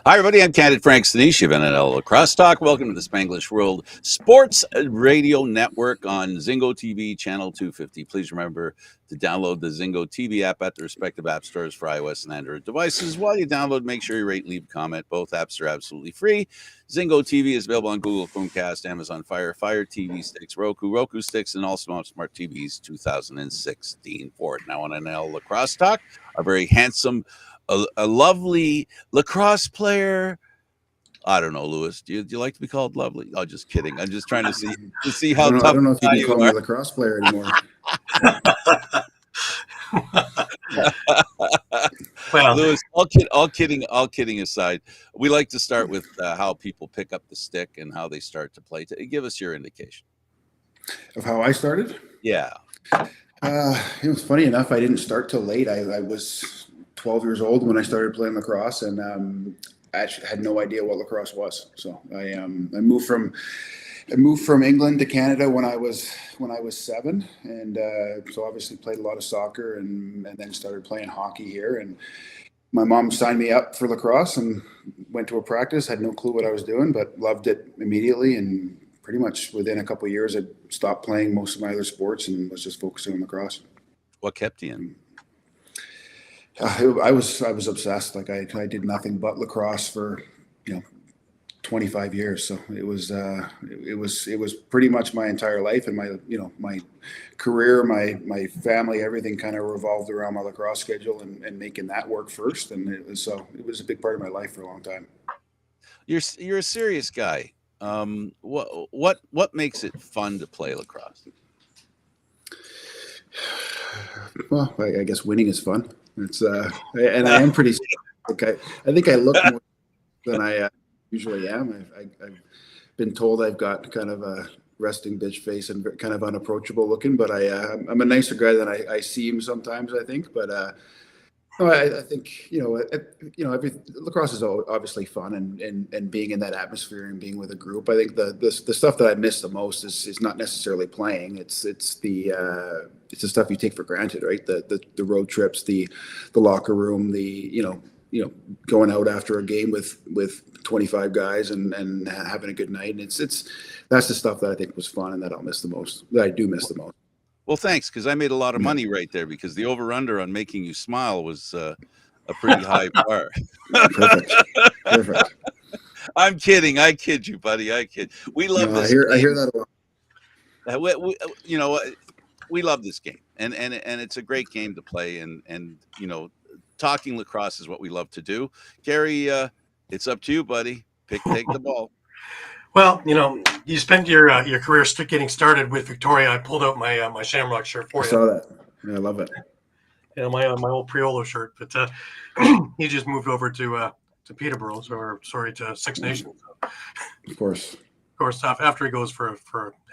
Hi, everybody. I'm Candid Stanisci of NLL Lacrosse Talk. Welcome to the Spanglish World Sports Radio Network on Zingo TV, channel 250. Please remember to download the Zingo TV app at the respective app stores for iOS and Android devices. While you download, make sure you rate and leave a comment. Both apps are absolutely free. Zingo TV is available on Google Chromecast, Amazon Fire TV sticks, Roku sticks, and also on Smart TVs 2016 forward. Now on NLL Lacrosse Talk, a very handsome, a lovely lacrosse player. I don't know, Lewis. Do you like to be called lovely? Oh, just kidding. I'm just trying to see how tough I don't know if you can call me are. a lacrosse player anymore. Well, Lewis, all kidding aside, we like to start with how people pick up the stick and how they start to play. Give us your indication of how I started. Yeah. It was funny enough. I didn't start till late. I was 12 years old when I started playing lacrosse, and I actually had no idea what lacrosse was. So I moved from England to Canada when I was 7, and so obviously played a lot of soccer, and then started playing hockey here. And my mom signed me up for lacrosse and went to a practice. Had no clue what I was doing, but loved it immediately. And pretty much within a couple of years, I stopped playing most of my other sports and was just focusing on lacrosse. What kept you in? I was obsessed. Like I did nothing but lacrosse for 25 years. So it was pretty much my entire life, and my career, my family, everything kind of revolved around my lacrosse schedule and making that work first. And it was a big part of my life for a long time. You're a serious guy. What makes it fun to play lacrosse? Well, I guess winning is fun. It's and I am pretty. I think I look more than I usually am. I've been told I've got kind of a resting bitch face and kind of unapproachable looking, but I'm a nicer guy than I seem sometimes, I think. But I think lacrosse is obviously fun, and being in that atmosphere and being with a group. I think the stuff that I miss the most is not necessarily playing. It's the stuff you take for granted, right? The road trips, the locker room, going out after a game with 25 guys and having a good night. And that's the stuff that I think was fun and that I'll miss the most. That I do miss the most. Well, thanks, because I made a lot of money right there, because the over-under on making you smile was a pretty high bar. Perfect. I'm kidding. I kid you, buddy. I kid. We love this. I hear that a lot. We love this game, and it's a great game to play, and talking lacrosse is what we love to do. Gary, it's up to you, buddy. Take the ball. Well, you spent your career getting started with Victoria. I pulled out my Shamrock shirt for you. I saw that. Yeah, I love it. My old Priolo shirt, but he just moved over to Peterborough, to Six Nations. Of course, after he goes for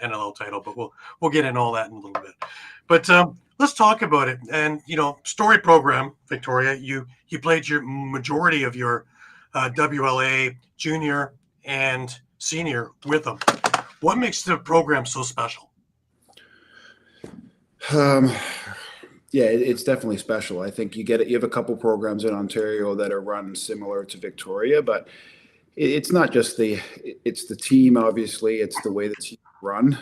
NLL title, but we'll get into all that in a little bit. But let's talk about it. And story program, Victoria. You played your majority of your WLA junior and senior with them. What makes the program so special? Yeah, it's definitely special. I think you have a couple programs in Ontario that are run similar to Victoria, but it's not just it's the team, obviously. It's the way the team run,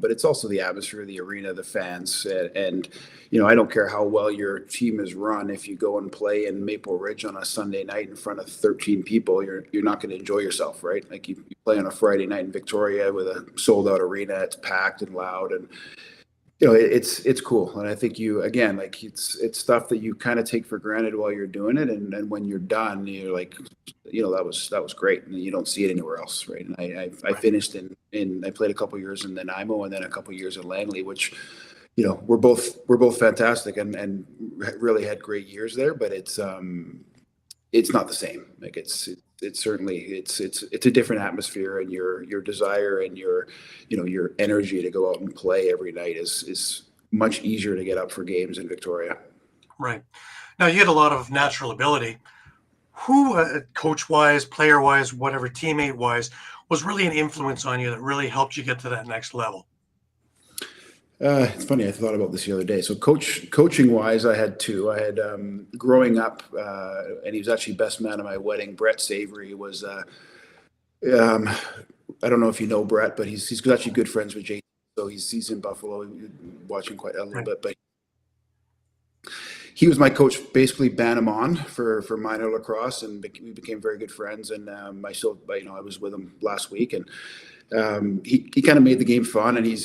but it's also the atmosphere, the arena, the fans, and I don't care how well your team is run. If you go and play in Maple Ridge on a Sunday night in front of 13 people, you're not going to enjoy yourself, right? Like you play on a Friday night in Victoria with a sold out arena, it's packed and loud, and it's cool. And I think it's stuff that you kind of take for granted while you're doing it, and when you're done, you're like, that was great, and you don't see it anywhere else, right? And I finished I played a couple years in Nanaimo and then a couple years in Langley, which we're both fantastic and really had great years there, but it's not the same. Like it's certainly it's a different atmosphere, and your desire and your energy to go out and play every night is much easier to get up for games in Victoria. Right. Now you had a lot of natural ability. Who, coach-wise, player-wise, whatever, teammate-wise, was really an influence on you that really helped you get to that next level? It's funny. I thought about this the other day. So coaching wise, I had two. I had growing up, and he was actually best man at my wedding. Brett Savory was. Um, I don't know if you know Brett, but he's actually good friends with Jason. So he's in Buffalo, watching quite a little bit. But he was my coach, basically Bannerman for minor lacrosse, and we became very good friends. And I still, I was with him last week, and he kind of made the game fun, and he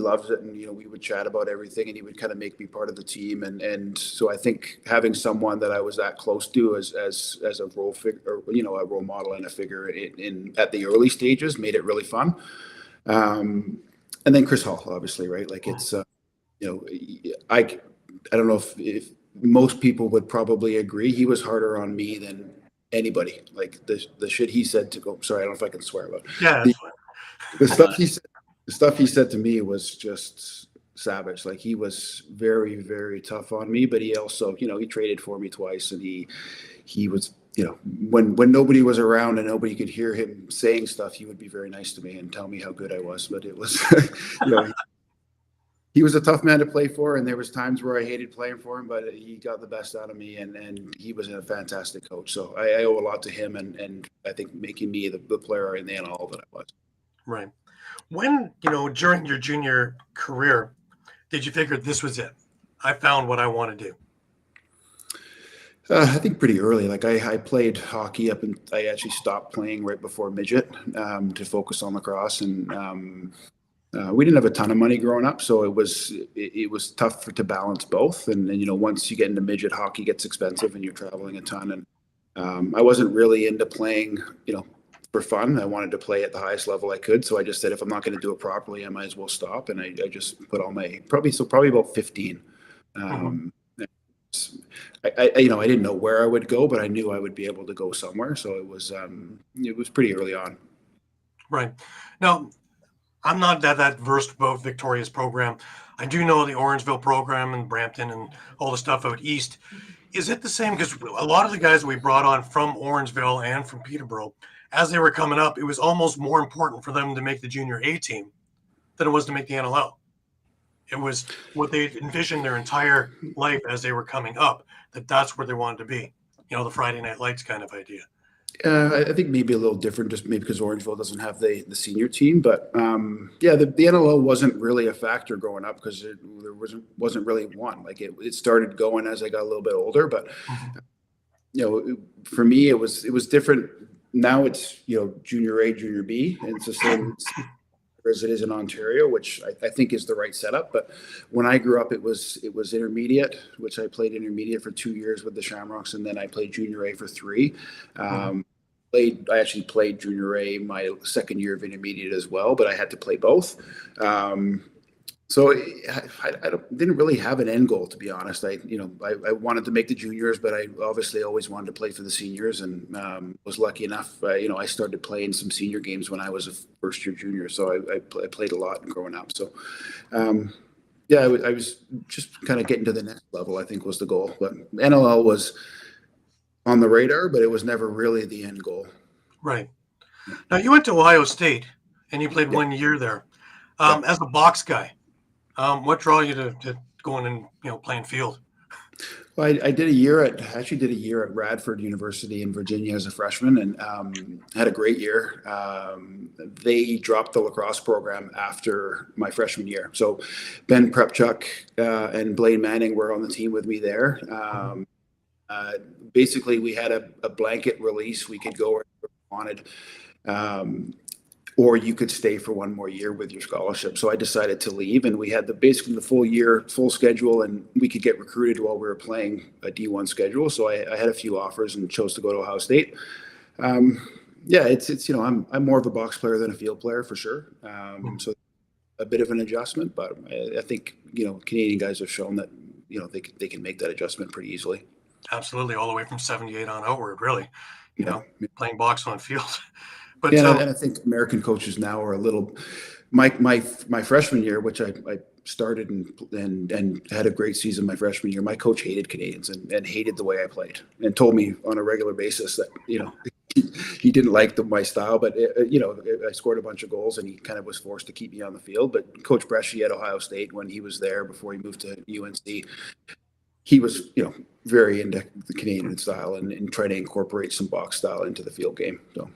loves it, and we would chat about everything, and he would kind of make me part of the team, and so I think having someone that I was that close to as a role figure, or, a role model and a figure in at the early stages made it really fun. And then Chris Hall, obviously, right? Like it's I don't know if most people would probably agree. He was harder on me than anybody. Like the shit he said to go. Sorry, I don't know if I can swear, but Yeah, the stuff he said to me was just savage. Like he was very, very tough on me, but he also, he traded for me twice, and he was, when nobody was around and nobody could hear him saying stuff, he would be very nice to me and tell me how good I was. But it was, he was a tough man to play for, and there was times where I hated playing for him, but he got the best out of me, and he was a fantastic coach. So I owe a lot to him, and I think making me the player in the NLL that I was. Right. When, during your junior career, did you figure this was it? I found what I want to do. I think pretty early. Like I played hockey up, and I actually stopped playing right before midget to focus on lacrosse, and we didn't have a ton of money growing up, so it was tough to balance both. And once you get into midget, hockey gets expensive, and you're traveling a ton. And I wasn't really into playing, for fun. I wanted to play at the highest level I could, so I just said, if I'm not going to do it properly, I might as well stop. And I just put all my probably about 15. I didn't know where I would go, but I knew I would be able to go somewhere. So it was pretty early on. Right. Now, I'm not that versed about Victoria's program. I do know the Orangeville program and Brampton and all the stuff out east. Is it the same? Because a lot of the guys that we brought on from Orangeville and from Peterborough, as they were coming up, it was almost more important for them to make the junior A team than it was to make the NLL. It was what they envisioned their entire life as they were coming up, that's where they wanted to be. The Friday Night Lights kind of idea. I think maybe a little different, just maybe because Orangeville doesn't have the senior team. But the NLL wasn't really a factor growing up, because there wasn't really one. Like it started going as I got a little bit older. But for me, it was different. Now it's junior A, junior B, and it's the same as it is in Ontario, which I think is the right setup. But when I grew up, it was intermediate, which I played intermediate for 2 years with the Shamrocks, and then I played junior A for 3. I actually played junior A my second year of intermediate as well, but I had to play both. So I didn't really have an end goal, to be honest. I wanted to make the juniors, but I obviously always wanted to play for the seniors, and was lucky enough. I started playing some senior games when I was a first year junior, so I played a lot growing up. So I was just kind of getting to the next level, I think, was the goal. But NLL was on the radar, but it was never really the end goal. Right. Now, you went to Ohio State, and you played 1 year there. As a box guy, what drew you to going and playing field? Well, I did a year at Radford University in Virginia as a freshman, and had a great year. They dropped the lacrosse program after my freshman year, so Ben Prepchuk and Blaine Manning were on the team with me there. Basically, we had a blanket release. We could go where we wanted. Or you could stay for one more year with your scholarship. So I decided to leave, and we had basically the full year, full schedule, and we could get recruited while we were playing a D1 schedule. So I had a few offers and chose to go to Ohio State. It's I'm more of a box player than a field player for sure. So a bit of an adjustment, but I think Canadian guys have shown that they can make that adjustment pretty easily. Absolutely, all the way from 78 on outward, really. Playing box on field. But and I think American coaches now are a little. My freshman year, which I started and had a great season my freshman year, my coach hated Canadians and hated the way I played, and told me on a regular basis that he didn't like my style, but I scored a bunch of goals, and he kind of was forced to keep me on the field. But Coach Bresci at Ohio State, when he was there before he moved to UNC, he was very into the Canadian style and trying to incorporate some box style into the field game. So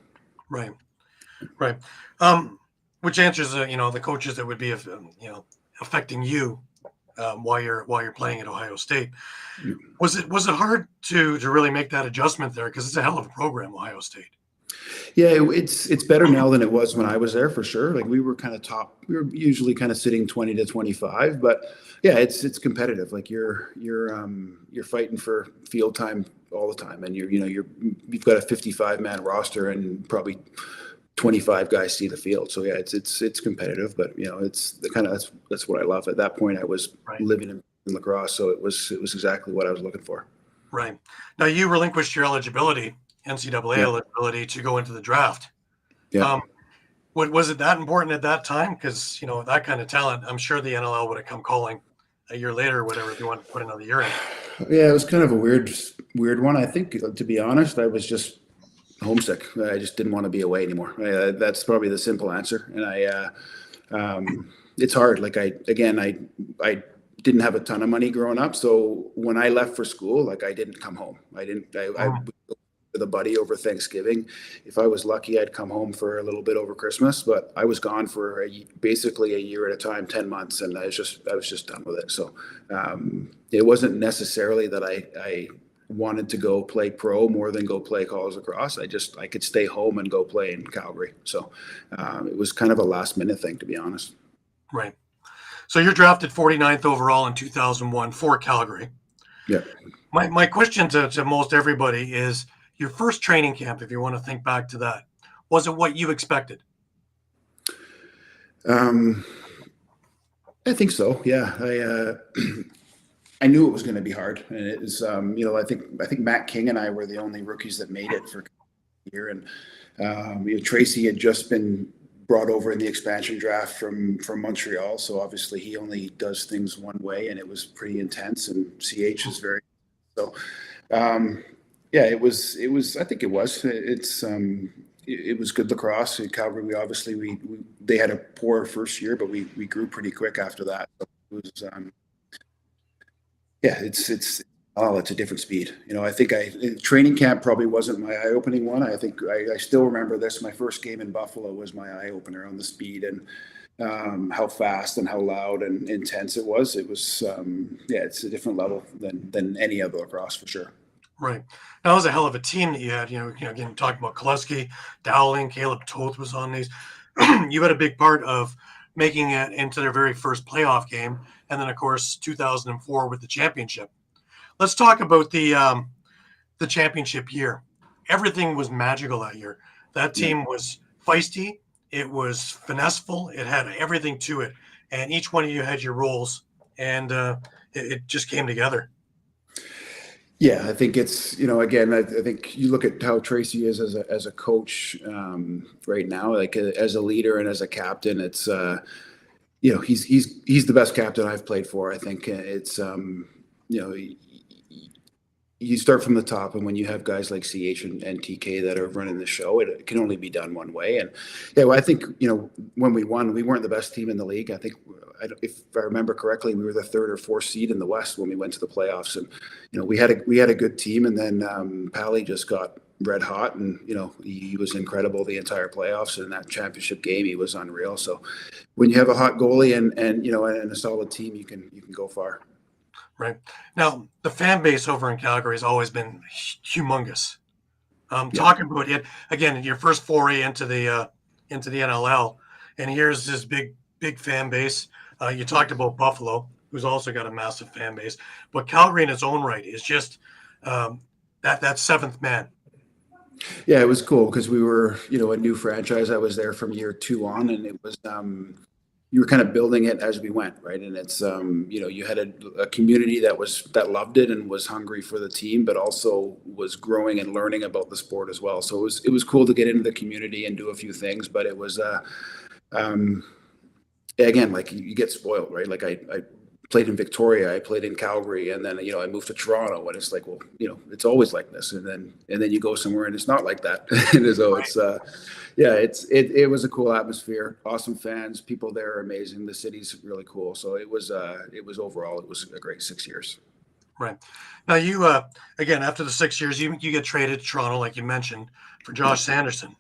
right. Which answers the coaches that would be affecting you while you're playing at Ohio State. Was it hard to really make that adjustment there, because it's a hell of a program, Ohio State? Yeah, it's better now than it was when I was there, for sure. Like, we were kind of top. We were usually kind of sitting 20 to 25, but yeah, it's competitive. Like, you're fighting for field time all the time, and you've got a 55-man roster, and probably 25 guys see the field. So yeah, it's competitive, but it's the kind of that's what I love. At that point, I was living in lacrosse, so it was exactly what I was looking for. Right. Now, you relinquished your eligibility, NCAA eligibility, to go into the draft. Yeah. Was it that important at that time? Because that kind of talent, I'm sure the NLL would have come calling a year later or whatever if you wanted to put another year in. Yeah, it was kind of a weird one. I think, to be honest, I was just homesick. I just didn't want to be away anymore. That's probably the simple answer. And it's hard. Like, I didn't have a ton of money growing up, so when I left for school, like, I didn't come home. I with a buddy over Thanksgiving. If I was lucky, I'd come home for a little bit over Christmas, but I was gone for basically a year at a time, 10 months, and I was just done with it. So it wasn't necessarily that I wanted to go play pro more than go play college lacrosse. I could stay home and go play in Calgary. So it was kind of a last minute thing, to be honest. Right. So you're drafted 49th overall in 2001 for Calgary. Yeah. My question to most everybody is, your first training camp, if you want to think back to that, was it what you expected? I think so. Yeah. I knew it was going to be hard, and it was, I think Matt King and I were the only rookies that made it for a year. And Tracy had just been brought over in the expansion draft from Montreal. So obviously he only does things one way, and it was pretty intense, and CH is very, so, yeah, it was, I think it was, it was good lacrosse in Calgary. They had a poor first year, but we grew pretty quick after that. So it was, yeah, it's a different speed. I think training camp probably wasn't my eye-opening one. I think I still remember this. My first game in Buffalo was my eye-opener on the speed and how fast and how loud and intense it was. It was, it's a different level than any other lacrosse, for sure. Right. That was a hell of a team that you had. Again, talking about Kolesky, Dowling, Caleb Toth was on these. You had a big part of making it into their very first playoff game, and then, of course, 2004 with the championship. Let's talk about the championship year. Everything was magical that year. That team was feisty. It was finesseful. It had everything to it, and each one of you had your roles, and it just came together. Yeah, I think it's, again, I think you look at how Tracy is as a coach right now, like as a leader and as a captain. It's he's the best captain I've played for. I think it's you start from the top, and when you have guys like CH and TK that are running the show, it can only be done one way. And I think when we won, we weren't the best team in the league. I think, if I remember correctly, we were the 3rd or 4th seed in the West when we went to the playoffs. And we had a good team, and then Pally just got red hot, and he was incredible the entire playoffs. And in that championship game, he was unreal. So when you have a hot goalie and a solid team, you can go far. Right. Now, the fan base over in Calgary has always been humongous. Talking about it again, your first foray into the NLL, and here's this big fan base. You talked about Buffalo, who's also got a massive fan base, but Calgary in its own right is just that seventh man. Yeah, it was cool because we were, a new franchise. I was there from year 2 on, and it was, you were kind of building it as we went, right? And it's, you had a community that loved it and was hungry for the team, but also was growing and learning about the sport as well. So it was cool to get into the community and do a few things, but it was, again, like, you get spoiled, right? Like, played in Victoria, I played in Calgary, and then I moved to Toronto, and it's like, well, it's always like this, and then you go somewhere and it's not like that. And so it's it was a cool atmosphere, awesome fans, people there are amazing, the city's really cool. So it was overall it was a great 6 years. Right. Now you again, after the 6 years, you get traded to Toronto, like you mentioned, for Josh Sanderson.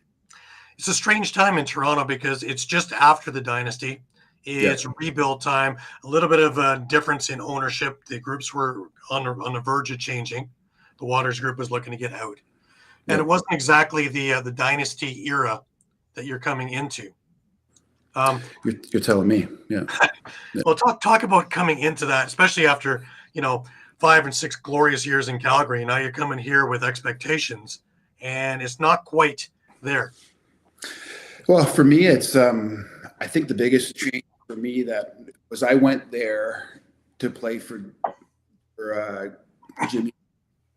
It's a strange time in Toronto because it's just after the dynasty. It's rebuild time. A little bit of a difference in ownership. The groups were on the verge of changing. The Waters Group was looking to get out, and it wasn't exactly the dynasty era that you're coming into. You're telling me, yeah. Well, talk about coming into that, especially after 5 and 6 glorious years in Calgary. Now you're coming here with expectations, and it's not quite there. Well, for me, it's I think the biggest change for me that was I went there to play for Jimmy,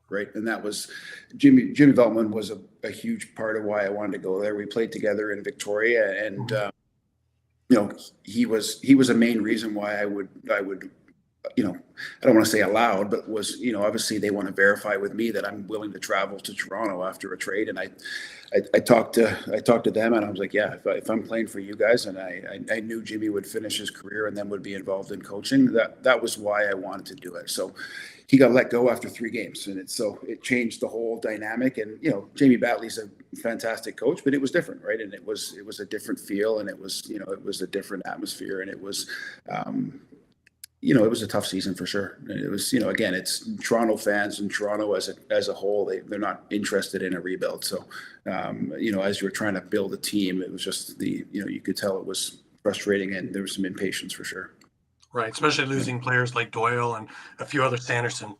right? And that was Jimmy Veltman was a huge part of why I wanted to go there. We played together in Victoria, and he was a main reason why I would I don't want to say allowed, but was obviously they want to verify with me that I'm willing to travel to Toronto after a trade. And I talked to them, and I was like, yeah, if I'm playing for you guys, and I knew Jimmy would finish his career and then would be involved in coaching, that was why I wanted to do it. So he got let go after 3 games, and it changed the whole dynamic. And Jamie Batley's a fantastic coach, but it was different, right? And it was a different feel, and it was a different atmosphere, and it was it was a tough season for sure. It was, again, it's Toronto fans, and Toronto as a whole, they're not interested in a rebuild. So, as you're trying to build a team, it was just you could tell it was frustrating, and there was some impatience for sure. Right, especially losing players like Doyle and a few other Sanderson.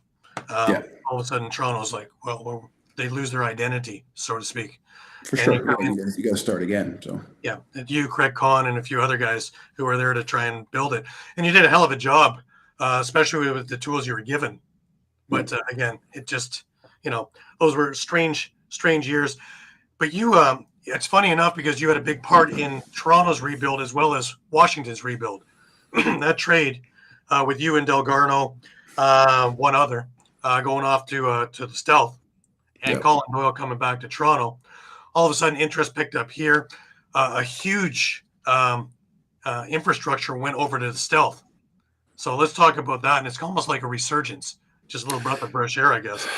All of a sudden, Toronto's like, well, they lose their identity, so to speak. For sure, you got to start again. So yeah, and you, Craig Kahn, and a few other guys who were there to try and build it, and you did a hell of a job, especially with the tools you were given. But again, it just those were strange years. But you, it's funny enough because you had a big part in Toronto's rebuild as well as Washington's rebuild. That trade with you and Delgarno, one other, going off to the Stealth, and Colin Doyle coming back to Toronto. All of a sudden, interest picked up here. A huge infrastructure went over to the Stealth. So let's talk about that. And it's almost like a resurgence, just a little breath of fresh air, I guess.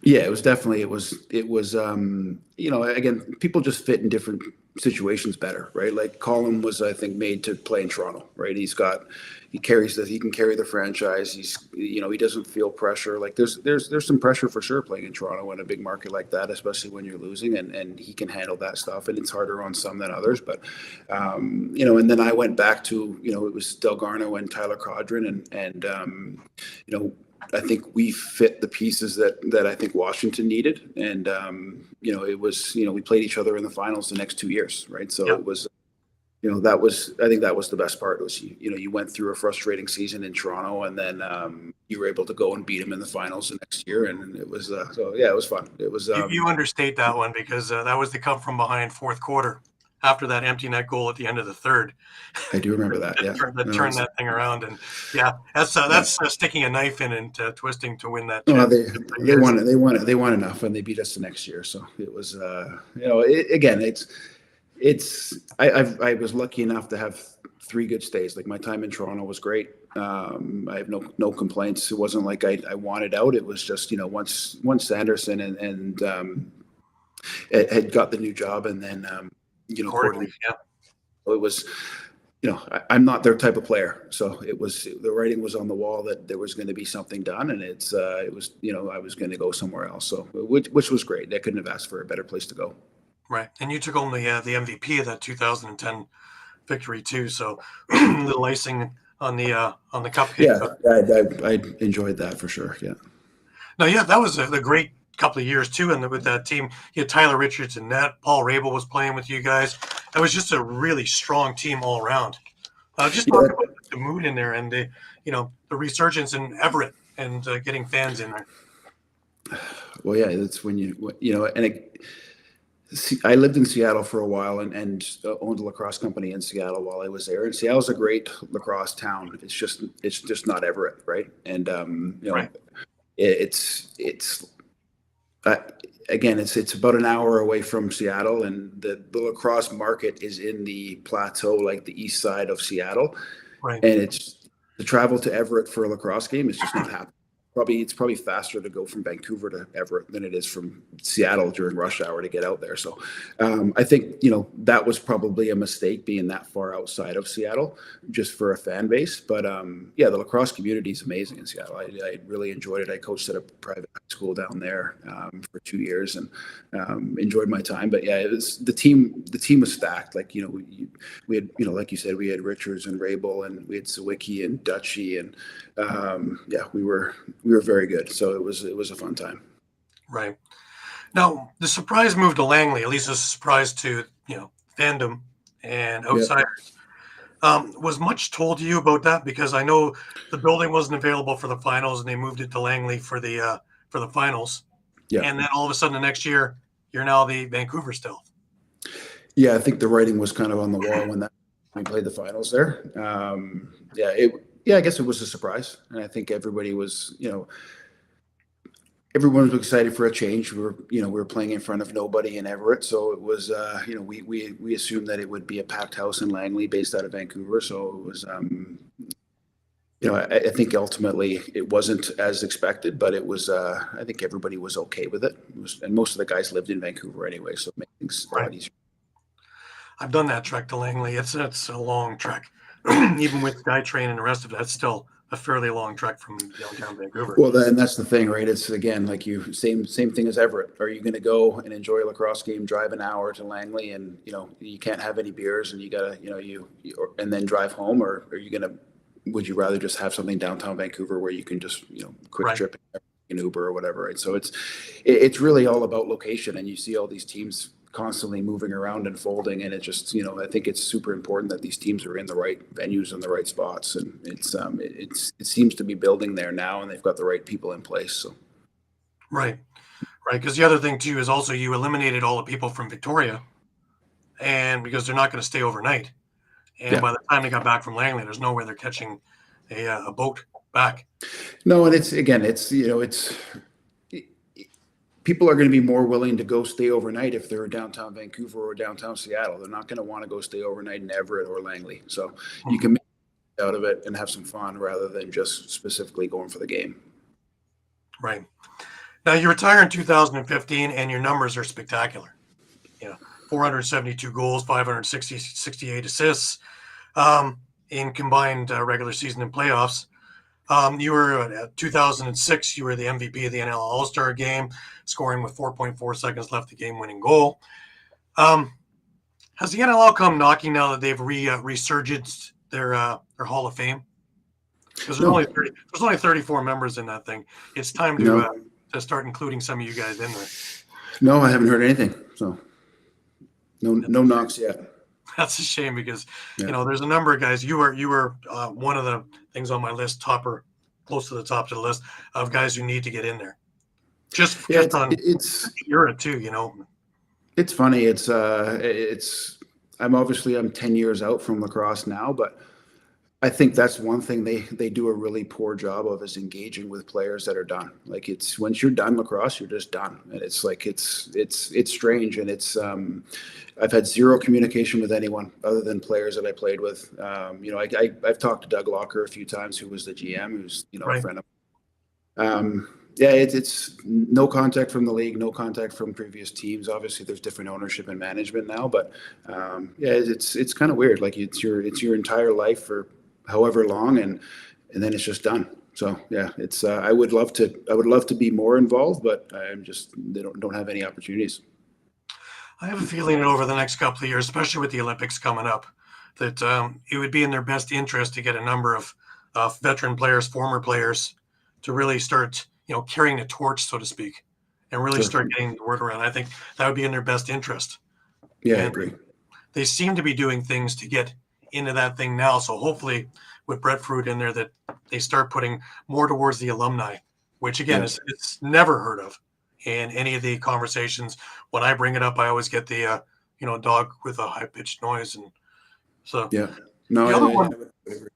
Yeah, it was definitely, it was, again, people just fit in different situations better, right? Like Colin was, I think, made to play in Toronto, right? He can carry the franchise. He doesn't feel pressure. Like there's some pressure for sure playing in Toronto in a big market like that, especially when you're losing, and he can handle that stuff, and it's harder on some than others. But, and then I went back to, it was Delgarno and Tyler Codron, and I think we fit the pieces that I think Washington needed. And, it was, we played each other in the finals the next 2 years. Right. So It was, I think that was the best part was, you went through a frustrating season in Toronto, and then you were able to go and beat him in the finals the next year. And it was, it was fun. It was, you understate that one because that was the come from behind fourth quarter after that empty net goal at the end of the third. I do remember that. Yeah. Turned that thing around. And that's sticking a knife in and twisting to win that. Well, they won enough, and they beat us the next year. So it was, I was lucky enough to have 3 good stays. Like my time in Toronto was great. I have no complaints. It wasn't like I wanted out. It was just, once Sanderson and had got the new job, and then, Quarterly, it was, I'm not their type of player. So it was, the writing was on the wall that there was going to be something done, and it was, I was going to go somewhere else. So, which was great. I couldn't have asked for a better place to go. Right. And you took home the MVP of that 2010 victory too. So the icing on the cup. Yeah. I enjoyed that for sure. Yeah. No, yeah, that was a great couple of years too. And with that team, you had Tyler Richards in net. Paul Rabel was playing with you guys. It was just a really strong team all around. Just talk about the mood in there and the resurgence in Everett and getting fans in there. Well, yeah, that's when and I lived in Seattle for a while and owned a lacrosse company in Seattle while I was there. And Seattle's a great lacrosse town. It's just not Everett, right? And Right. it's uh, again, it's about an hour away from Seattle, and the lacrosse market is in the plateau, like the east side of Seattle, Right. and it's the travel to Everett for a lacrosse game is just not happening. It's probably faster to go from Vancouver to Everett than it is from Seattle during rush hour to get out there. So I think that was probably a mistake being that far outside of Seattle just for a fan base. But yeah, the lacrosse community is amazing in Seattle. I really enjoyed it. I coached at a private high school down there for 2 years and enjoyed my time. But yeah, it was the team was stacked. Like we had like you said, we had Richards and Rabel, and we had Sawicki and Dutchy, and yeah, we were very good. So it was a fun time. Right. Now, the surprise move to Langley, at least a surprise to fandom and outsiders. Was much told to you about that? Because I know the building wasn't available for the finals, and they moved it to Langley for the finals. Yeah. And then all of a sudden, the next year, you're now the Vancouver Stealth. Yeah, I think the writing was kind of on the wall when we played the finals there. I guess it was a surprise, and I think everybody was, everyone was excited for a change. We were playing in front of nobody in Everett, so it was, we assumed that it would be a packed house in Langley, based out of Vancouver. So it was, I think ultimately it wasn't as expected, but it was. I think everybody was okay with it. And most of the guys lived in Vancouver anyway, so it made things a lot easier. I've done that trek to Langley. It's a long trek. Even with SkyTrain and the rest of it, that's still a fairly long trek from downtown Vancouver. Well, and that's the thing, right? It's again like same thing as Everett. Are you going to go and enjoy a lacrosse game, drive an hour to Langley, and you can't have any beers, and you gotta and then drive home, or are you gonna? Would you rather just have something downtown Vancouver where you can just quick trip in Uber or whatever, right? So it's really all about location, and you see all these teams constantly moving around and folding, and it just I think it's super important that these teams are in the right venues and the right spots, and it seems to be building there now, and they've got the right people in place. So right, because the other thing too is also you eliminated all the people from Victoria, and because they're not going to stay overnight, and by the time they got back from Langley, there's no way they're catching a boat back. No, and it's people are going to be more willing to go stay overnight if they're in downtown Vancouver or downtown Seattle. They're not going to want to go stay overnight in Everett or Langley. So you can make out of it and have some fun rather than just specifically going for the game. Right. Now you retire in 2015 and your numbers are spectacular. 472 goals, 568 assists in combined regular season and playoffs. You were at 2006. You were the MVP of the NLL All-Star game, scoring with 4.4 seconds left, the game-winning goal. Has the NLL come knocking now that they've resurged their Hall of Fame? Because there's only 34 members in that thing. It's time to start including some of you guys in there. No, I haven't heard anything. So no knocks yet. That's a shame because there's a number of guys. You were one of the things on my list, close to the top of the list of guys who need to get in there. Just on era too, It's funny. I'm 10 years out from lacrosse now, but I think that's one thing they do a really poor job of is engaging with players that are done. Like once you're done lacrosse, you're just done. And it's like, it's strange. And I've had zero communication with anyone other than players that I played with. I've talked to Doug Locker a few times, who was the GM, who's, a friend of it's no contact from the league, no contact from previous teams. Obviously there's different ownership and management now, but it's kind of weird. Like it's your entire life for however long, and then it's just done. So yeah, I would love to be more involved, but they don't have any opportunities. I have a feeling that over the next couple of years, especially with the Olympics coming up, that it would be in their best interest to get a number of veteran players, former players, to really start carrying the torch, so to speak, and really start getting the word around. I think that would be in their best interest. Yeah, I agree. They seem to be doing things to get into that thing now. So hopefully with Brett Fruit in there, that they start putting more towards the alumni, which again is it's never heard of in any of the conversations. When I bring it up, I always get the dog with a high pitched noise, and so Yeah. No, the other I one. would agree.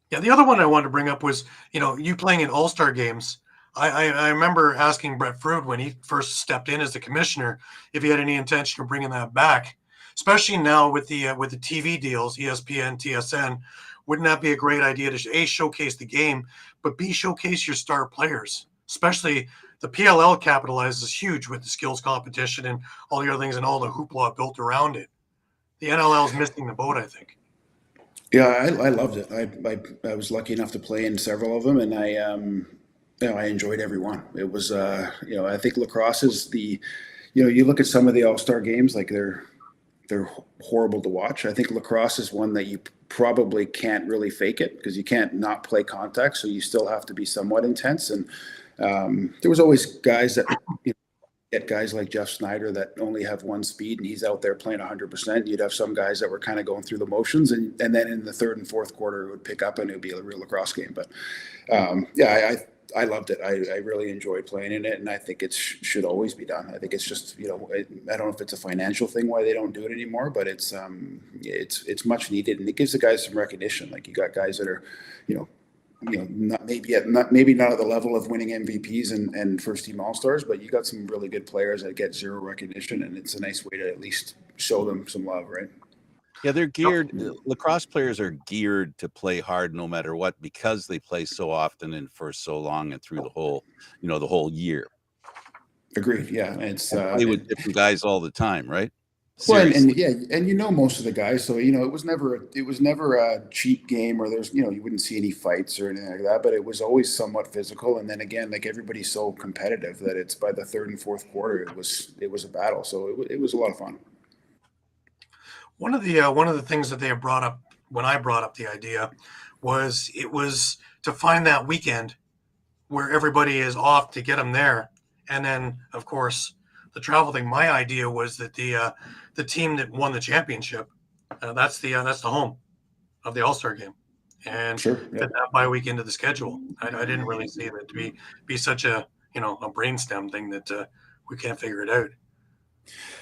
Yeah, the other one I wanted to bring up was, you playing in All-Star games. I remember asking Brett Fruit when he first stepped in as the commissioner if he had any intention of bringing that back, especially now with the TV deals, ESPN, TSN. Wouldn't that be a great idea to A, showcase the game, but B, showcase your star players, especially the PLL capitalizes huge with the skills competition and all the other things and all the hoopla built around it. The NLL is missing the boat, I think. Yeah, I loved it. I was lucky enough to play in several of them, and I enjoyed every one. It was I think lacrosse is you look at some of the All-Star games, like they're horrible to watch. I think lacrosse is one that you probably can't really fake it because you can't not play contact, so you still have to be somewhat intense. And there was always guys that get guys like Jeff Snyder that only have one speed and he's out there playing 100%. You'd have some guys that were kind of going through the motions, and then in the third and fourth quarter it would pick up and it would be a real lacrosse game. But I loved it. I really enjoyed playing in it, and I think it should always be done. I think it's just I don't know if it's a financial thing why they don't do it anymore, but it's much needed, and it gives the guys some recognition. Like you got guys that are not maybe not at the level of winning MVPs and first team All-Stars, but you got some really good players that get zero recognition, and it's a nice way to at least show them some love, right? Yeah, they're geared. Lacrosse players are geared to play hard no matter what because they play so often and for so long and through the whole year. Agreed. Yeah, it's play with different guys all the time, right? Well, and most of the guys, so it was never a cheap game, or there's you wouldn't see any fights or anything like that, but it was always somewhat physical. And then again, like everybody's so competitive that it's by the third and fourth quarter it was a battle. So it was a lot of fun. One of the things that they have brought up when I brought up the idea was it was to find that weekend where everybody is off to get them there, and then of course the travel thing. My idea was that the team that won the championship, that's the home of the All-Star game, and Sure, fit that bye week into the schedule. I didn't really see that to be such a a brainstem thing that we can't figure it out.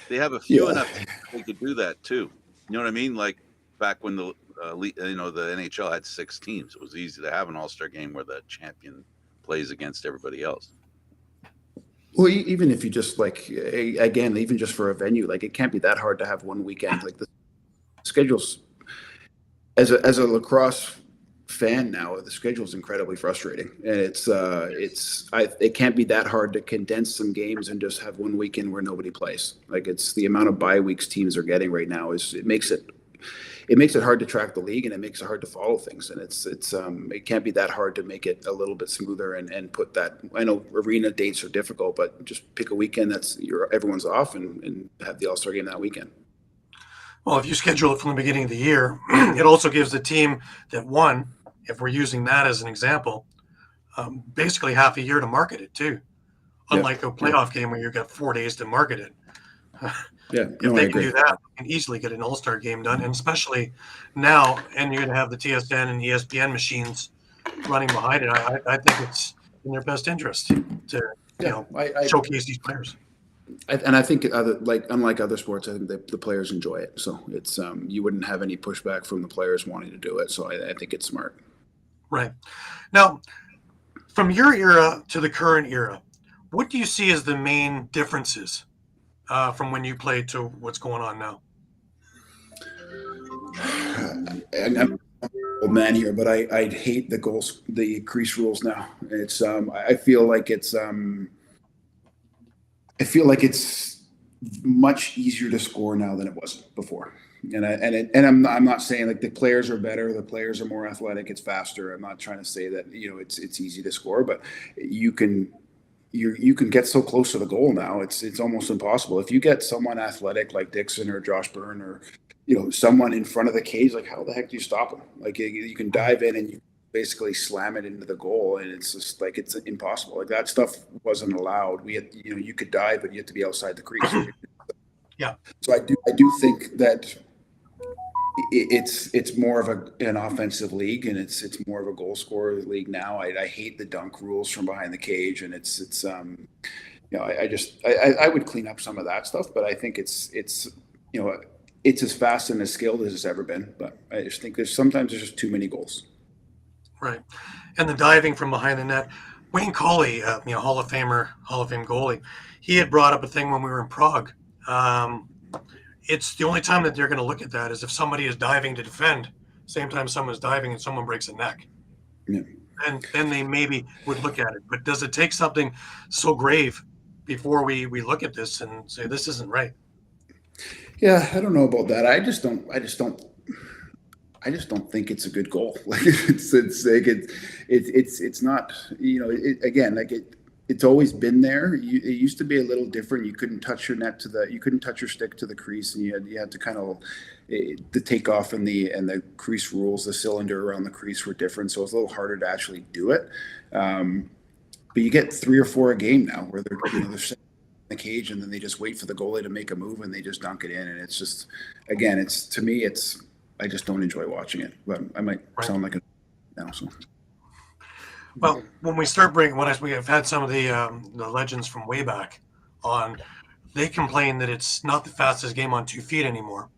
They have a few enough teams they could do that too. You know what I mean? Like back when the NHL had 6 teams, it was easy to have an All-Star game where the champion plays against everybody else. Well, even if you just even just for a venue, like it can't be that hard to have one weekend. Like the schedules, as a lacrosse fan now, the schedule is incredibly frustrating, and it can't be that hard to condense some games and just have one weekend where nobody plays. Like it's the amount of bye weeks teams are getting right now it makes it hard to track the league, and it makes it hard to follow things. And it can't be that hard to make it a little bit smoother and put that. I know arena dates are difficult, but just pick a weekend everyone's off and have the All-Star game that weekend. Well, if you schedule it from the beginning of the year, it also gives the team that won, if we're using that as an example, basically half a year to market it too. Unlike a playoff game where you've got 4 days to market it. If they can do that, they can easily get an All-Star game done, and especially now, and you're going to have the TSN and ESPN machines running behind it. I think it's in their best interest to showcase these players. And I think unlike other sports, I think the players enjoy it. So it's you wouldn't have any pushback from the players wanting to do it. So I think it's smart. Right. Now, from your era to the current era, what do you see as the main differences from when you played to what's going on now? And I'm an old man here, but I hate the crease rules now. It's I feel like it's much easier to score now than it was before. And I'm not saying like the players are better, the players are more athletic, it's faster. I'm not trying to say that it's easy to score, but you can get so close to the goal now. It's almost impossible. If you get someone athletic like Dixon or Josh Byrne or someone in front of the cage, like how the heck do you stop them? Like you can dive in and you basically slam it into the goal, and it's just like it's impossible. Like that stuff wasn't allowed. We had you could dive, but you had to be outside the crease. Yeah. So I do think that it's more of an offensive league, and it's more of a goal scorer league now. I hate the dunk rules from behind the cage, and I would clean up some of that stuff, but I think it's it's as fast and as skilled as it's ever been. But I just think sometimes there's just too many goals. Right. And the diving from behind the net. Wayne Colley, Hall of Fame goalie, he had brought up a thing when we were in Prague. It's the only time that they're going to look at that is if somebody is diving to defend, same time someone's diving and someone breaks a neck. Yeah. And then they maybe would look at it. But does it take something so grave before we look at this and say this isn't right? Yeah, I don't know about that. I just don't think it's a good goal. Like it's not, it's always been there. It used to be a little different. You couldn't touch your stick to the crease, and you had to kind of the takeoff and the crease rules, the cylinder around the crease were different, so it's a little harder to actually do it. But you get 3 or 4 a game now where they're sitting in the cage and then they just wait for the goalie to make a move and they just dunk it in, and it's just, again, to me I just don't enjoy watching it. But I might sound like a now. So. Well, when we start we have had some of the legends from way back on, they complain that it's not the fastest game on 2 feet anymore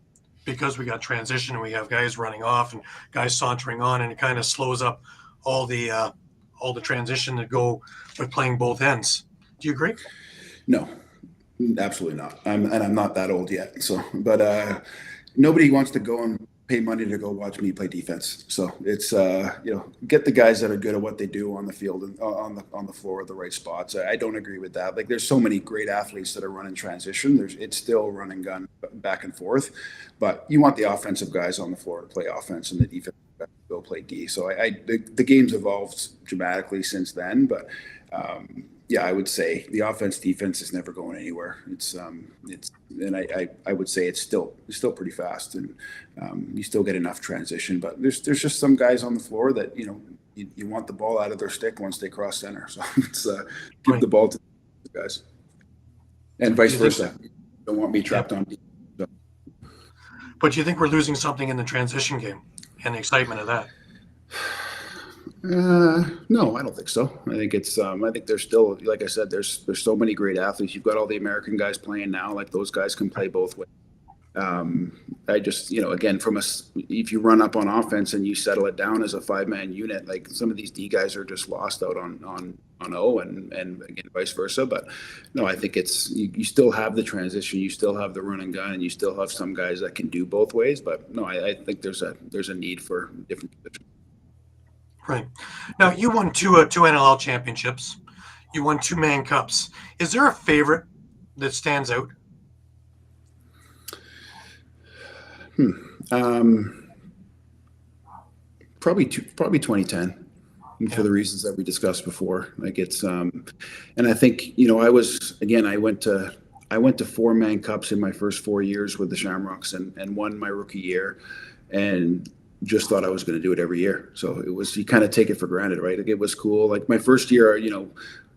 because we got transition and we have guys running off and guys sauntering on, and it kind of slows up all the transition that go with playing both ends. Do you agree? No, absolutely not. I'm not that old yet. So, but nobody wants to go and pay money to go watch me play defense. So it's get the guys that are good at what they do on the field and on the floor at the right spots. I don't agree with that. Like, there's so many great athletes that are running transition. It's still run and gun back and forth, but you want the offensive guys on the floor to play offense and the defense to go play D. So the game's evolved dramatically since then, but I would say the offense defense is never going anywhere. I would say it's still pretty fast, and you still get enough transition. But there's just some guys on the floor that you want the ball out of their stick once they cross center. So it's give the ball to the guys, and vice versa. You don't want me trapped on D. So. But you think we're losing something in the transition game and the excitement of that? No, I don't think so. I think I think there's still, like I said, there's so many great athletes. You've got all the American guys playing now. Like, those guys can play both ways. I just, again, if you run up on offense and you settle it down as a 5-man unit, like, some of these D guys are just lost out on O, and again, vice versa. But no, I think you still have the transition, you still have the run and gun, and you still have some guys that can do both ways. But no, I think there's a need for different positions. Right. Now, you won two NLL championships. You won 2 Man Cups. Is there a favorite that stands out? Probably 2010, for the reasons that we discussed before. Like, it's and I think I went to 4 Man Cups in my first 4 years with the Shamrocks, and won my rookie year, and just thought I was going to do it every year. So it was, you kind of take it for granted, right? Like, it was cool. Like, my first year,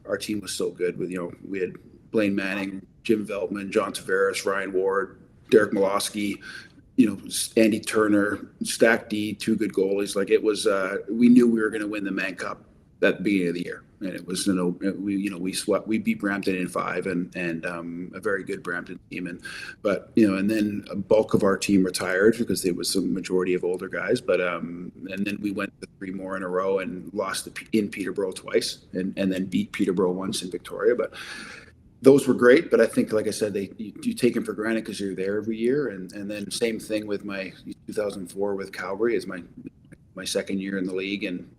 our team was so good with, we had Blaine Manning, Jim Veltman, John Tavares, Ryan Ward, Derek Molosky, Andy Turner, Stack D, 2 good goalies. Like, it was, we knew we were going to win the Man Cup at the beginning of the year. And it was, we beat Brampton in 5 and a very good Brampton team. And then a bulk of our team retired because there was some majority of older guys. But, and then we went to 3 more in a row and lost in Peterborough twice and then beat Peterborough once in Victoria. But those were great. But I think, like I said, you take them for granted because you're there every year. And then same thing with my 2004 with Calgary is my second year in the league. And,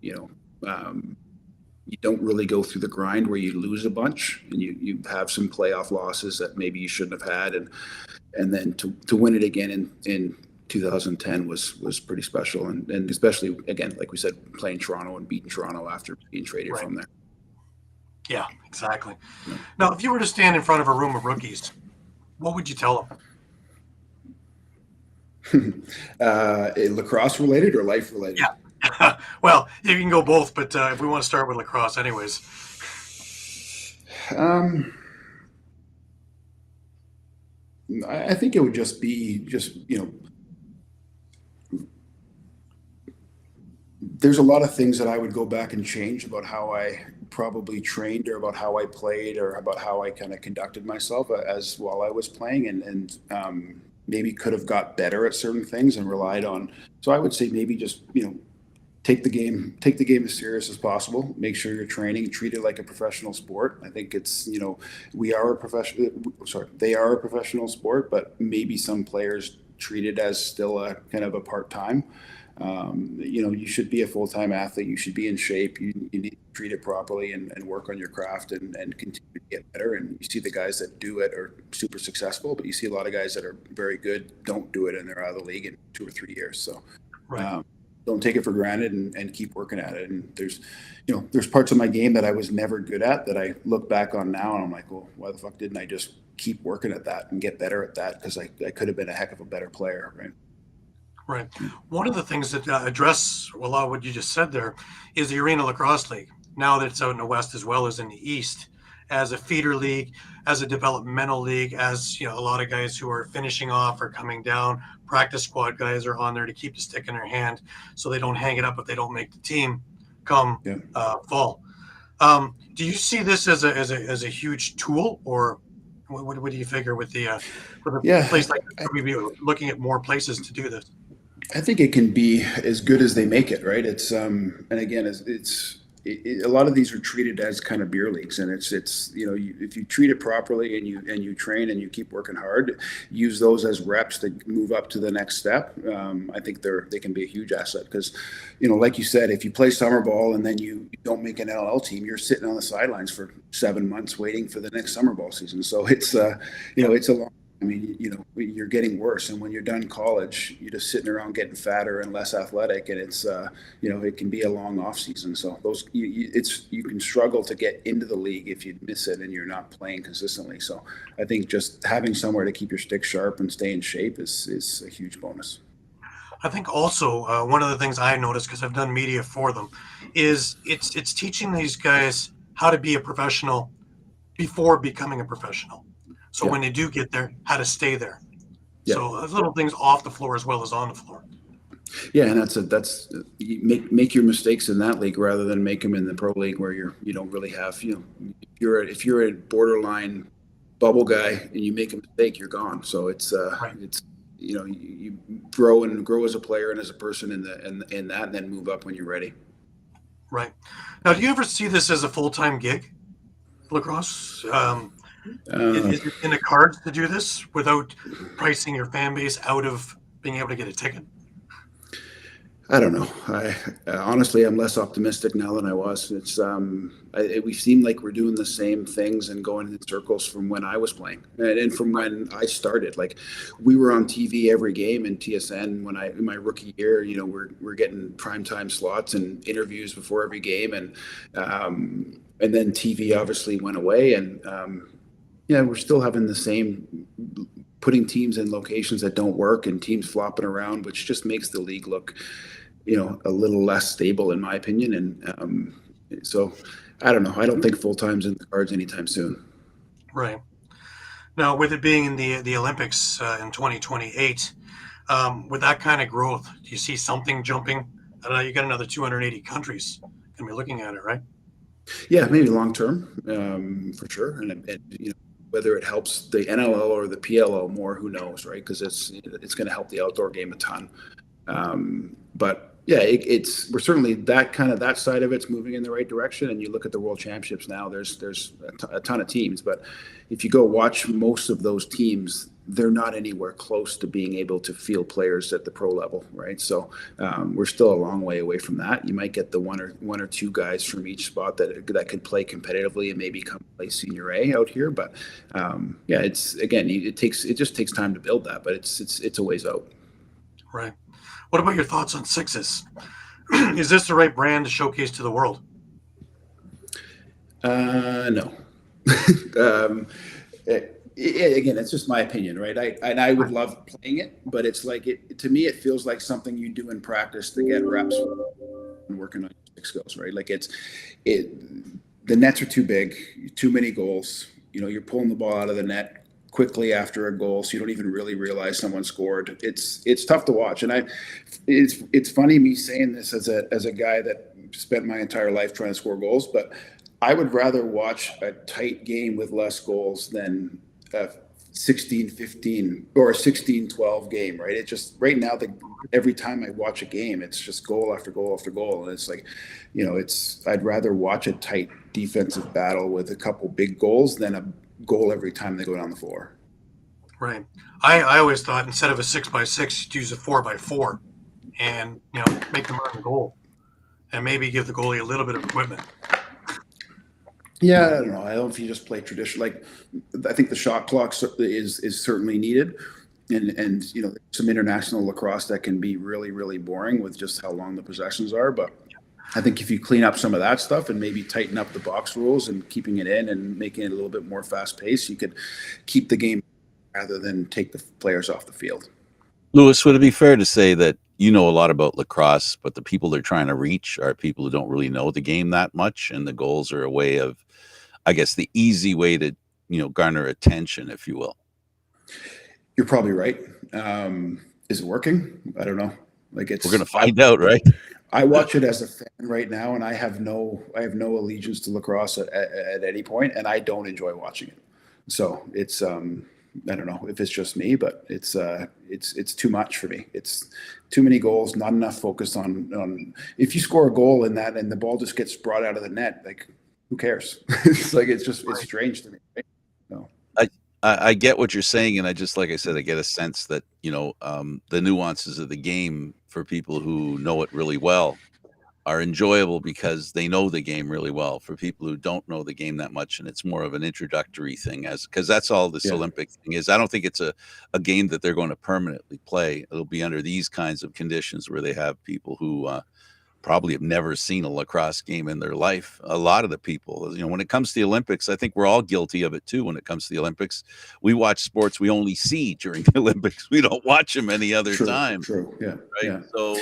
you don't really go through the grind where you lose a bunch and you have some playoff losses that maybe you shouldn't have had. And then to win it again in 2010 was pretty special. And especially, again, like we said, playing Toronto and beating Toronto after being traded from there. Yeah, exactly. Yeah. Now, if you were to stand in front of a room of rookies, what would you tell them? Lacrosse related or life related? Yeah. Well, you can go both, but if we want to start with lacrosse anyways. I think it would just be there's a lot of things that I would go back and change about how I probably trained, or about how I played, or about how I kind of conducted myself as while I was playing, and maybe could have got better at certain things and relied on. So I would say maybe just, take the game as serious as possible. Make sure you're training, treat it like a professional sport. I think it's, they are a professional sport, but maybe some players treat it as still a kind of a part-time. You should be a full-time athlete. You should be in shape. You need to treat it properly and work on your craft and continue to get better. And you see the guys that do it are super successful, but you see a lot of guys that are very good don't do it, and they're out of the league in 2 or 3 years. So Right. Don't take it for granted, and keep working at it. And there's parts of my game that I was never good at that I look back on now and I'm like, well, why the fuck didn't I just keep working at that and get better at that? Because I could have been a heck of a better player, right? Right. One of the things that address a lot of what you just said there is the Arena Lacrosse League. Now that it's out in the West as well as in the East, as a feeder league, as a developmental league, as a lot of guys who are finishing off or coming down, practice squad guys are on there to keep the stick in their hand so they don't hang it up if they don't make the team come fall. Do you see this as a huge tool, or what do you figure with the place like this? We'd be looking at more places to do this. I think it can be as good as they make it, right? It's and again, a lot of these are treated as kind of beer leagues, and it's if you treat it properly and you train and you keep working hard, use those as reps to move up to the next step. I think they can be a huge asset because, like you said, if you play summer ball and then you don't make an NLL team, you're sitting on the sidelines for 7 months waiting for the next summer ball season. So it's it's a long. I mean, you're getting worse, and when you're done college, you're just sitting around getting fatter and less athletic, and it's, it can be a long off season. So you can struggle to get into the league if you miss it and you're not playing consistently. So I think just having somewhere to keep your stick sharp and stay in shape is a huge bonus. I think also one of the things I noticed, because I've done media for them, is it's teaching these guys how to be a professional before becoming a professional. So when they do get there, how to stay there. Yeah. So there's little things off the floor as well as on the floor. Yeah, and that's you make your mistakes in that league rather than make them in the pro league where you don't really have if you're a borderline bubble guy and you make a mistake, you're gone. So it's right. It's you grow as a player and as a person in that, and then move up when you're ready. Right. Now, do you ever see this as a full-time gig, lacrosse? Is it in the cards to do this without pricing your fan base out of being able to get a ticket? I don't know. Honestly, I'm less optimistic now than I was. It's we seem like we're doing the same things and going in circles from when I was playing and from when I started. Like we were on TV every game in TSN in my rookie year. We're getting primetime slots and interviews before every game, and then TV obviously went away, and we're still having the same, putting teams in locations that don't work and teams flopping around, which just makes the league look, a little less stable, in my opinion. And so I don't know. I don't think full-time's in the cards anytime soon. Right. Now, with it being in the Olympics in 2028, with that kind of growth, do you see something jumping? I don't know, you got another 280 countries going to be looking at it, right? Yeah, maybe long-term, for sure. And whether it helps the NLL or the PLL more, who knows, right? Because it's going to help the outdoor game a ton. But yeah, we're certainly that side of it's moving in the right direction. And you look at the World Championships now, there's a ton of teams, but if you go watch most of those teams, they're not anywhere close to being able to field players at the pro level, right? So we're still a long way away from that. You might get the one or two guys from each spot that could play competitively and maybe come play Senior A out here. But it just takes time to build that, but it's a ways out. Right. What about your thoughts on sixes? Is this the right brand to showcase to the world? No. Again, it's just my opinion, right? I would love playing it, but it's like to me, it feels like something you do in practice to get reps and working on your skills, right? Like the nets are too big, too many goals. You're pulling the ball out of the net quickly after a goal, so you don't even really realize someone scored. It's tough to watch, and it's funny me saying this as a guy that spent my entire life trying to score goals, but I would rather watch a tight game with less goals than a 16-15 or a 16-12 game, right? It just right now, every time I watch a game, it's just goal after goal after goal. And it's like, I'd rather watch a tight defensive battle with a couple big goals than a goal every time they go down the floor. Right. I always thought instead of a 6x6, you'd use a 4x4 and, make them earn a goal and maybe give the goalie a little bit of equipment. Yeah, I don't know. I don't know if you just play traditional. Like, I think the shot clock is certainly needed, and some international lacrosse that can be really, really boring with just how long the possessions are. But I think if you clean up some of that stuff and maybe tighten up the box rules and keeping it in and making it a little bit more fast paced, you could keep the game rather than take the players off the field. Louis, would it be fair to say that you know a lot about lacrosse, but the people they're trying to reach are people who don't really know the game that much, and the goals are a way of, I guess, the easy way to, garner attention, if you will? You're probably right. Is it working? I don't know. We're going to find out, right? I watch it as a fan right now, and I have no allegiance to lacrosse at any point, and I don't enjoy watching it. So it's I don't know if it's just me, but it's too much for me. It's too many goals, not enough focus on if you score a goal in that and the ball just gets brought out of the net, like, who cares? It's strange to me. Right? No. I get what you're saying, and like I said, I get a sense that the nuances of the game for people who know it really well are enjoyable because they know the game really well. For people who don't know the game that much, and it's more of an introductory thing, because that's all this Olympic thing is. I don't think it's a game that they're going to permanently play. It'll be under these kinds of conditions where they have people who probably have never seen a lacrosse game in their life. A lot of the people, when it comes to the Olympics, I think we're all guilty of it too. When it comes to the Olympics, we watch sports we only see during the Olympics. We don't watch them any other time. True. Yeah. Right. Yeah. So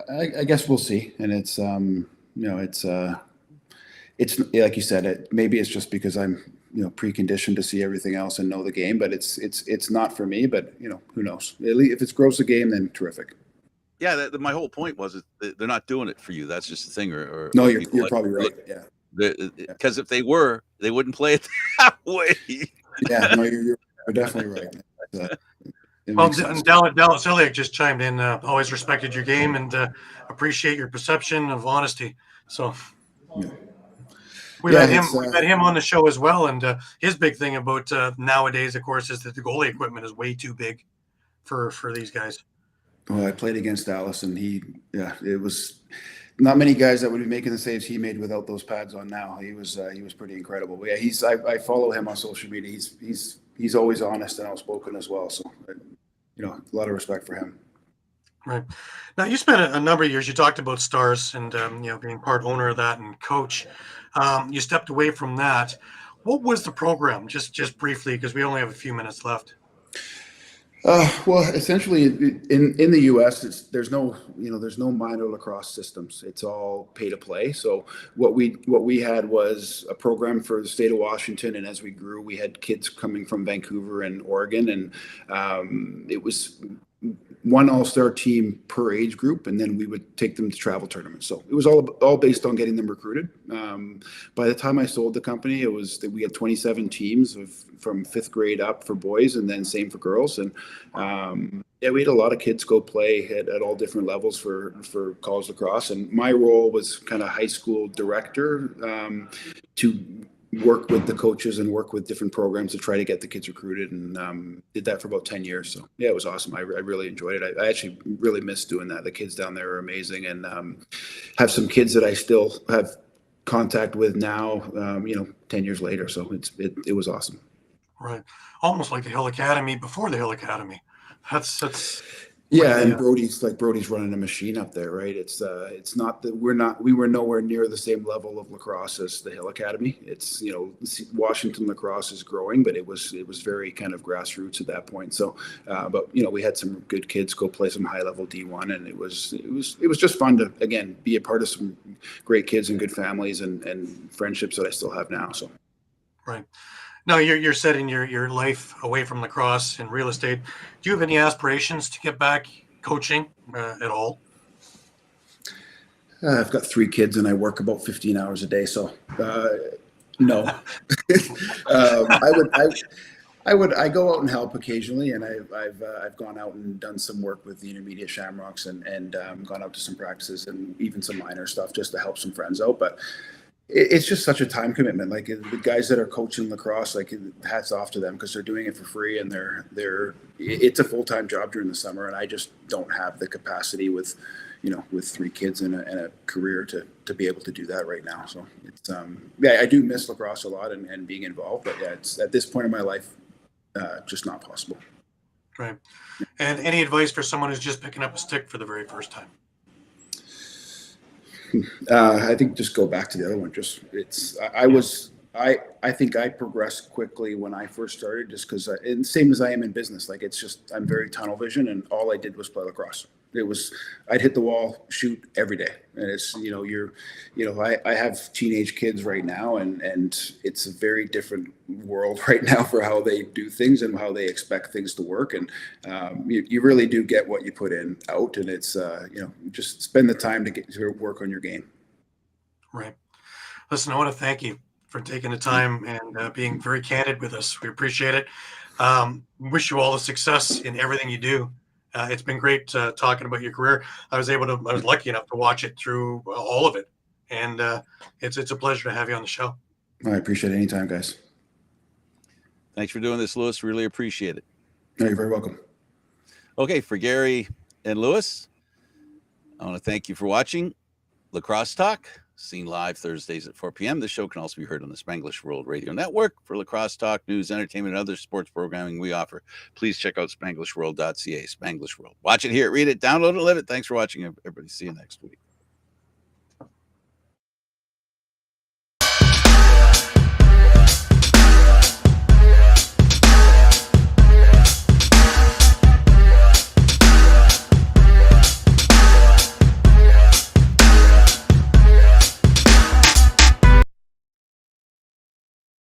I guess we'll see. And it's it's like you said, maybe it's just because I'm preconditioned to see everything else and know the game, but it's not for me. But who knows? If it's grows the game, then terrific. Yeah, my whole point was they're not doing it for you. That's just the thing. No, you're probably right. Yeah, because if they were, they wouldn't play it that way. Yeah, no, you're definitely right. Dallas Elliott just chimed in. Always respected your game and appreciate your perception of honesty. So we had him on the show as well, and his big thing about nowadays, of course, is that the goalie equipment is way too big for these guys. Well, I played against Dallas, and it was not many guys that would be making the saves he made without those pads on. Now he was pretty incredible. But yeah, I follow him on social media. He's always honest and outspoken as well. So a lot of respect for him. Right. Now you spent a number of years. You talked about Stars and being part owner of that and coach. You stepped away from that. What was the program? Just briefly, because we only have a few minutes left. Well, essentially, in the U.S., there's no minor lacrosse systems. It's all pay to play. So what we had was a program for the state of Washington, and as we grew, we had kids coming from Vancouver and Oregon, and it was one all-star team per age group, and then we would take them to travel tournaments. So it was all based on getting them recruited. By the time I sold the company, we had 27 teams from 5th grade up for boys, and then same for girls. And we had a lot of kids go play at all different levels for college lacrosse. And my role was kind of high school director to work with the coaches and work with different programs to try to get the kids recruited, and did that for about 10 years. So yeah, it was awesome. I really enjoyed it. I actually really missed doing that. The kids down there are amazing, and have some kids that I still have contact with now, 10 years later. So it was awesome. Right. Almost like the Hill Academy before the Hill Academy. That's yeah, and Brody's running a machine up there, right? It's not that we were nowhere near the same level of lacrosse as the Hill Academy. It's Washington lacrosse is growing, but it was very kind of grassroots at that point. So, but we had some good kids go play some high level D1, and it was just fun to again be a part of some great kids and good families and friendships that I still have now. So, right. Now you're setting your life away from lacrosse and real estate. Do you have any aspirations to get back coaching at all? I've got 3 kids and I work about 15 hours a day. So, no. I go out and help occasionally, and I've gone out and done some work with the intermediate Shamrocks and gone out to some practices and even some minor stuff just to help some friends out. But it's just such a time commitment. Like the guys that are coaching lacrosse, like hats off to them because they're doing it for free and it's a full-time job during the summer, and I just don't have the capacity with 3 kids and a career to be able to do that right now. So it's I do miss lacrosse a lot and being involved, but yeah, it's at this point in my life just not possible. Right. And any advice for someone who's just picking up a stick for the very first time? I think just go back to the other one. I think I progressed quickly when I first started, just because, and same as I am in business. Like I'm very tunnel vision, and all I did was play lacrosse. I'd hit the wall, shoot every day, and it's I have teenage kids right now, and it's a very different world right now for how they do things and how they expect things to work, and you really do get what you put in out, and it's just spend the time to work on your game. Right. Listen, I want to thank you for taking the time and being very candid with us. We appreciate it. Wish you all the success in everything you do. It's been great talking about your career. I was lucky enough to watch it through all of it. And it's a pleasure to have you on the show. I appreciate it. Anytime, guys. Thanks for doing this, Lewis. Really appreciate it. No, you're very welcome. Okay, for Gary and Lewis, I want to thank you for watching Lacrosse Talk, seen live Thursdays at 4 p.m. This show can also be heard on the Spanglish World Radio Network. For Lacrosse Talk, news, entertainment, and other sports programming we offer, please check out SpanglishWorld.ca, Spanglish World. Watch it, hear it, read it, download it, live it. Thanks for watching, everybody. See you next week.